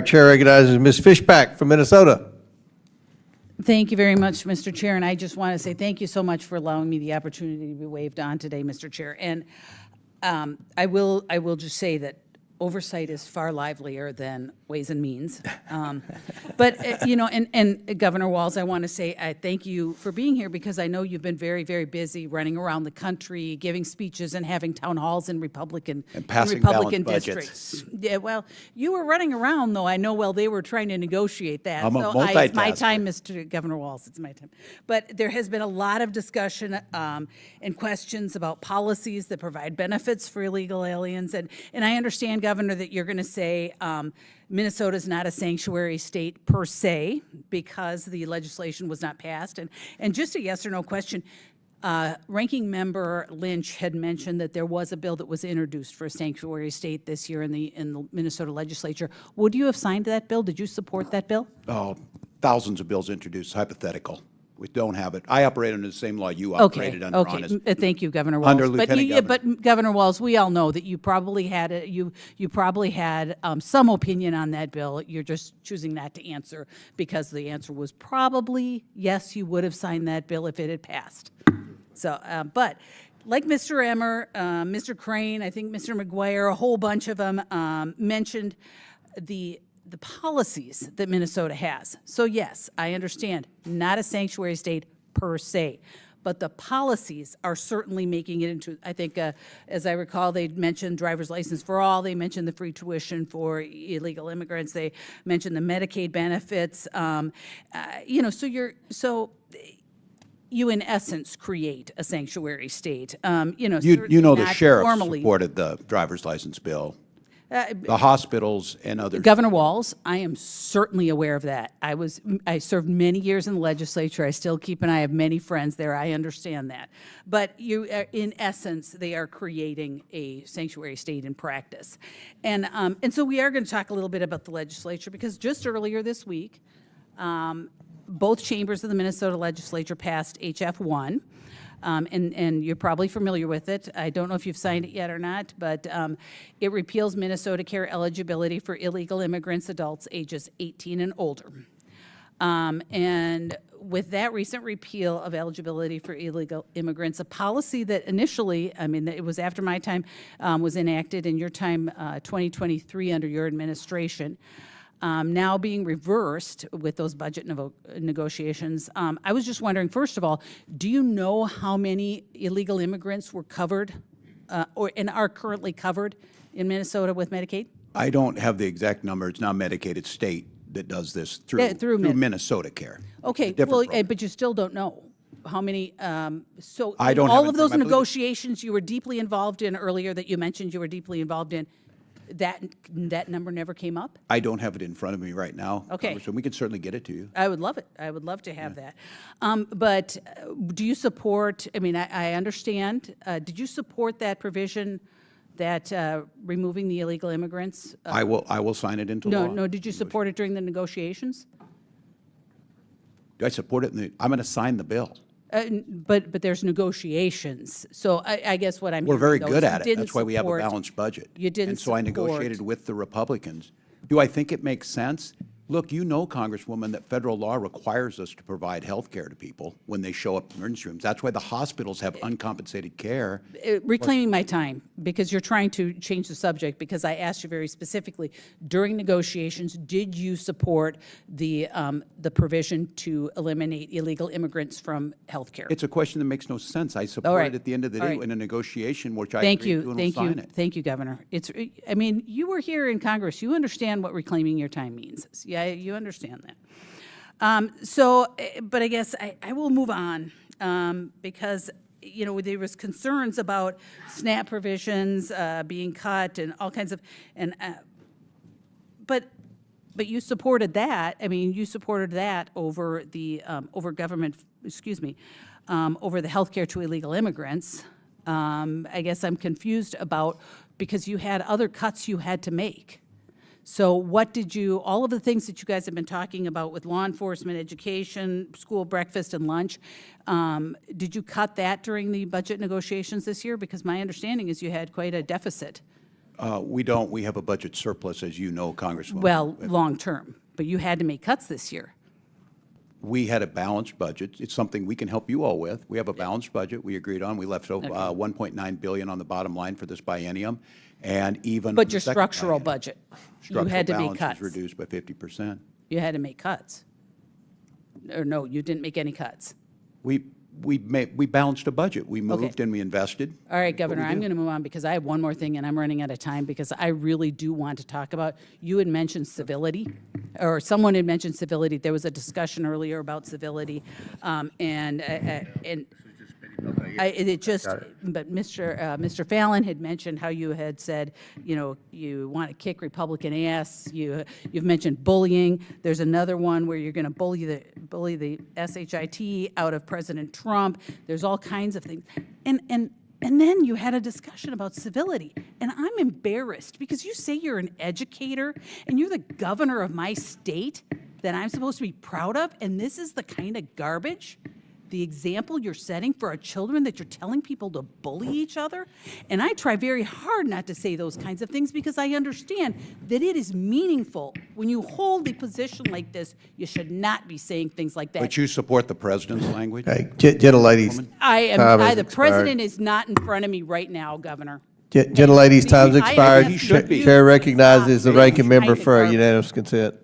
Chair recognizes Ms. Fishback from Minnesota. Thank you very much, Mr. Chair, and I just want to say thank you so much for allowing me the opportunity to be waved on today, Mr. Chair. And I will just say that oversight is far livelier than Ways and Means. But, and Governor Walz, I want to say I thank you for being here because I know you've been very, very busy running around the country, giving speeches and having town halls in Republican Budgets. districts. Yeah, well, you were running around, though, I know, while they were trying to negotiate that. I'm a So it's my multitasker. time, Mr. Governor Walz, it's my time. But there has been a lot of discussion and questions about policies that provide benefits for illegal aliens. And I understand, Governor, that you're going to say Minnesota is not a sanctuary state per se because the legislation was not passed. And just a yes or no question, Ranking Member Lynch had mentioned that there was a bill that was introduced for a sanctuary state this year in the Minnesota legislature. Would you have signed that bill? Did you support that bill? Oh, thousands of bills introduced, hypothetical. We don't have it. I operate under the same law you operated under, Okay. honest. Thank you, Governor Walz. Under Lieutenant Governor. But Governor Walz, we all know that you probably had some opinion on that bill. You're just choosing not to answer because the answer was probably yes. You would have signed that bill if it had passed. So, but like Mr. Emmer, Mr. Crane, I think Mr. McGuire, a whole bunch of them mentioned the policies that Minnesota has. So yes, I understand, not a sanctuary state per se, but the policies are certainly making it into, I think, as I recall, they mentioned driver's license for all, they mentioned the free tuition for illegal immigrants, they mentioned the Medicaid benefits, so you in essence create a sanctuary state, You know the not sheriff formally. supported the driver's license bill, the hospitals and others. Governor Walz, I am certainly aware of that. I served many years in the legislature. I still keep an eye. I have many friends there. I understand that. But in essence, they are creating a sanctuary state in practice. And so we are going to talk a little bit about the legislature because just earlier this week, both chambers of the Minnesota legislature passed HF 1. And you're probably familiar with it. I don't know if you've signed it yet or not, but it repeals Minnesota care eligibility for illegal immigrants, adults ages 18 and older. And with that recent repeal of eligibility for illegal immigrants, a policy that initially, it was after my time, was enacted in your time, 2023 under your administration, now being reversed with those budget negotiations. I was just wondering, first of all, do you know how many illegal immigrants were covered and are currently covered in Minnesota with Medicaid? I don't have the exact number. It's not Medicaid. It's state that does this through Minnesota Care. Okay, but you still don't know how many. So I don't all have of it those from- I believe- negotiations you were deeply involved in earlier that you mentioned you were deeply involved in, that number never came up? I don't have it in front of me right now. Okay. So we can certainly get it to you. I would love it. I would love to have that. But do you support, I understand, did you support that provision that removing the illegal immigrants? I will sign it into law. No, did you support it during the negotiations? Do I support it? I'm going to sign the bill. But there's negotiations. So I guess what I'm We're hearing, very though, good is at you it. That's why we have a didn't support- balanced budget. You didn't And so I support- negotiated with the Republicans. Do I think it makes sense? Look, you know, Congresswoman, that federal law requires us to provide health care to people when they show up in emergency rooms. That's why the hospitals have uncompensated care. Reclaiming my time, because you're trying to change the subject, because I asked you very specifically, during negotiations, did you support the provision to eliminate illegal immigrants from health care? It's a question that makes no sense. I support right. it at the end of the All day right. in a negotiation, which I Thank agree you, to and thank will you, sign it. thank you, Governor. You were here in Congress. You understand what reclaiming your time means. Yeah, you understand that. But I guess I will move on because, there was concerns about SNAP provisions being cut and all kinds of, but you supported that. You supported that over the, over government, over the health care to illegal immigrants. I guess I'm confused about, because you had other cuts you had to make. So what did you, all of the things that you guys have been talking about with law enforcement, education, school breakfast and lunch, did you cut that during the budget negotiations this year? Because my understanding is you had quite a deficit. We don't. We have a budget surplus, as you know, Congresswoman. Well, long-term, but you had to make cuts this year. We had a balanced budget. It's something we can help you all with. We have a balanced budget we agreed on. We left $1.9 billion on the bottom line for this biennium, and even. But on the your second structural biennium, budget, you structural had to make balance cuts. was reduced by 50%. You had to make cuts. Or no, you didn't make any cuts. We balanced a budget. We moved and we invested. All right, That's what we Governor, I'm do. going to move on because I have one more thing and I'm running out of time because I really do want to talk about, you had mentioned civility, or someone had mentioned civility. There was a discussion earlier about civility. But Mr. Fallon had mentioned how you had said, you want to kick Republican ass. You've mentioned bullying. There's another one where you're going to bully the SHIT out of President Trump. There's all kinds of things. And then you had a discussion about civility. And I'm embarrassed because you say you're an educator and you're the governor of my state that I'm supposed to be proud of. And this is the kind of garbage, the example you're setting for our children, that you're telling people to bully each other. And I try very hard not to say those kinds of things because I understand that it is meaningful. When you hold a position like this, you should not be saying things like that. But you support the president's language? Hey, gentlelady's Woman? time The has president expired. is not in front of me right now, Governor. Gentlelady's time's I expired. understand He should be. Chair recognizes the Stop ranking saying member kind of for garbage. unanimous consent.